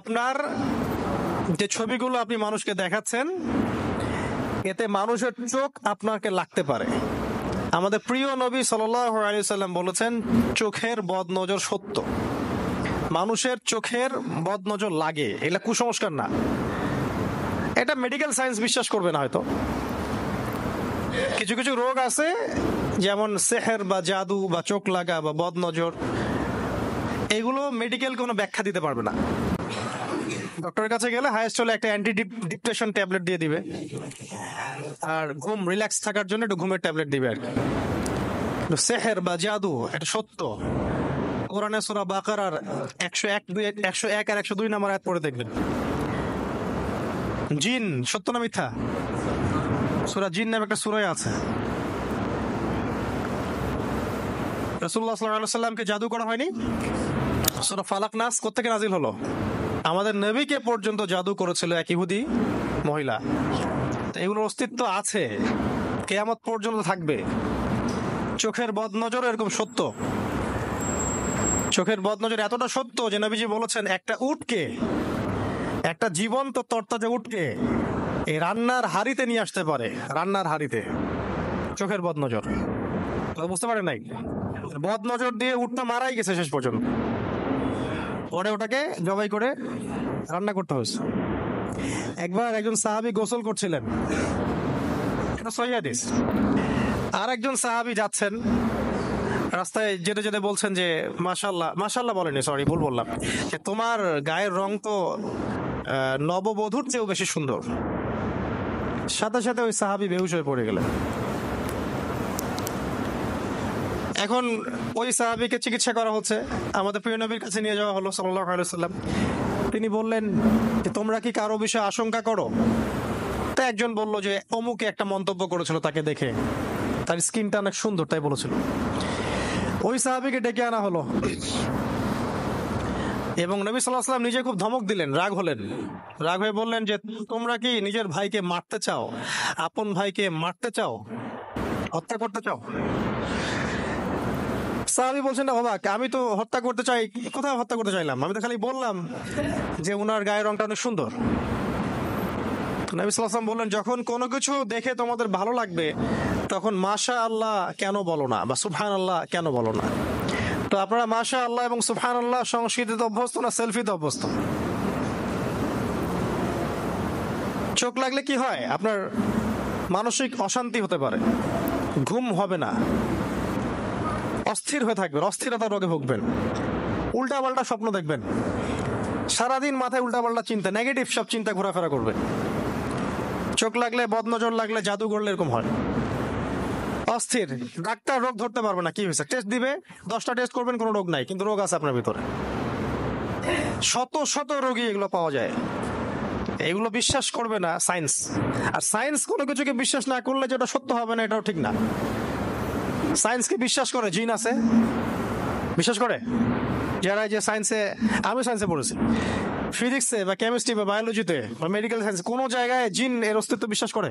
আপনার যে ছবিগুলো আপনি মানুষকে দেখাচ্ছেন, এতে মানুষের চোখ আপনাকে লাগতে পারে। আমাদের প্রিয় নবী সাল্লাল্লাহু আলাইহি সাল্লাম বলেছেন, চোখের বদনজর সত্য। মানুষের চোখের বদনজর লাগে, এগুলা কুসংস্কার না। এটা মেডিকেল সায়েন্স বিশ্বাস করবে না হয়তো। কিছু কিছু রোগ আছে, যেমন সেহের বা জাদু বা চোখ লাগা বা বদনজর, এগুলো মেডিকেল কোনো ব্যাখ্যা দিতে পারবে না। ডক্টরের কাছে গেলে হাইয়েস্ট হলে একটা অ্যান্টি ডিপ্রেশন ট্যাবলেট দিয়ে দিবে, আর ঘুম রিল্যাক্স থাকার জন্য একটু ঘুমের ট্যাবলেট দিবে আর কি। সেহের বা জাদু এটা সত্য। কোরআনে সূরা বাকারার 101 আর 102 নম্বর আয়াত পড়ে দেখবেন। জিন সত্য না মিথ্যা? সূরা জিন নামে একটা সূরা আছে। রাসূলুল্লাহ সাল্লাল্লাহু আলাইহি ওয়াসাল্লামকে জাদু করা হয়নি? সূরা ফালাক নাস কোত্থেকে নাজিল হলো? আমাদের নবীকে পর্যন্ত জাদু করেছিল এক ইহুদি মহিলা। এগুলোর অস্তিত্ব আছে, কিয়ামত পর্যন্ত থাকবে। চোখের বদনজর এরকম সত্য। চোখের বদনজর এতটা সত্য যে নবীজি বলেছেন, একটা উটকে, একটা জীবন্ত তরতাজা উটকে এই রান্নার হাড়িতে নিয়ে আসতে পারে, রান্নার হাড়িতে। চোখের বদনজর বুঝতে পারে নাই, বদনজর দিয়ে উটটা মারাই গেছে শেষ পর্যন্ত। পরে ওটাকে জবাই করে রান্না করতে হয়েছে। একবার একজন সাহাবী গোসল করছিলেন, এটা সহিহ হাদিস। আর একজন সাহাবী যাচ্ছেন রাস্তায়, যেতে যেতে বলছেন যে মাশাআল্লাহ, মাশাআল্লাহ বলেনি, সরি ভুল বললাম, যে তোমার গায়ের রং তো নববধূর চেয়েও বেশি সুন্দর। সাথে সাথে ওই সাহাবী বেহুশ হয়ে পড়ে গেলেন। এখন ওই সাহাবীকে চিকিৎসা করা হচ্ছে, আমাদের প্রিয় নবীর কাছে নিয়ে যাওয়া হলো সাল্লাল্লাহু আলাইহি ওয়াসাল্লাম। তিনি বললেন যে তোমরা কি কারো বিষয়ে আশঙ্কা করো? তা একজন বলল যে অমুকে একটা মন্তব্য করেছিল তাকে দেখে, তার স্কিনটা অনেক সুন্দর তাই বলেছিল। ওই সাহাবীকে ডেকে আনা হলো এবং নবী সাল্লাল্লাহু আলাইহি ওয়াসাল্লাম নিজে খুব ধমক দিলেন, রাগ হলেন। রাগ হয়ে বললেন যে তোমরা কি নিজের ভাইকে মারতে চাও? আপন ভাইকে মারতে চাও, হত্যা করতে চাও? সাহাবী বলছেন, না বাবা, আমি তো হত্যা করতে চাই, কোথায় হত্যা করতে চাইলাম? আমি তো খালি বললাম যে উনার গায়ের রংটা অনেক সুন্দর। নবী সাল্লাল্লাহু আলাইহি ওয়াসাল্লাম বললেন, যখন কোনো কিছু দেখে তোমাদের ভালো লাগবে তখন মাশা আল্লাহ কেন বলো না, বা সুবহানাল্লাহ কেন বলো না? তো আপনারা মাশা আল্লাহ এবং সুবহানাল্লাহ সংস্কৃতিতে অভ্যস্ত না সেলফিতে অভ্যস্ত? চোখ লাগলে কি হয়? আপনার মানসিক অশান্তি হতে পারে, ঘুম হবে না, অস্থির হয়ে থাকবেন, অস্থিরতা রোগে ভুগবেন, উল্টাপাল্টা স্বপ্ন দেখবেন, সারাদিন মাথায় উল্টাপাল্টা চিন্তা, নেগেটিভ সব চিন্তা ঘোরাফেরা করবে। চোখ লাগলে, বদনজর লাগলে, জাদু করলে এরকম হয়। অস্থির, ডাক্তার রোগ ধরতে পারবে না কি হয়েছে, টেস্ট দিবে, 10টা টেস্ট করবেন, কোনো রোগ নাই, কিন্তু রোগ আছে আপনার ভিতরে। শত শত রোগী এগুলো পাওয়া যায়। এগুলো বিশ্বাস করবে না সায়েন্স। আর সায়েন্স কোনো কিছুকে বিশ্বাস না করলে যেটা সত্য হবে না, এটাও ঠিক না। সায়েন্সকে বিশ্বাস করে, জিন আছে বিশ্বাস করে যারা, যে সায়েন্সে, আমি সায়েন্সে পড়েছি, ফিজিক্সে বা কেমিস্ট্রি বা বায়োলজিতে বা মেডিকেল সায়েন্স, কোনো জায়গায় জিন এর অস্তিত্ব বিশ্বাস করে?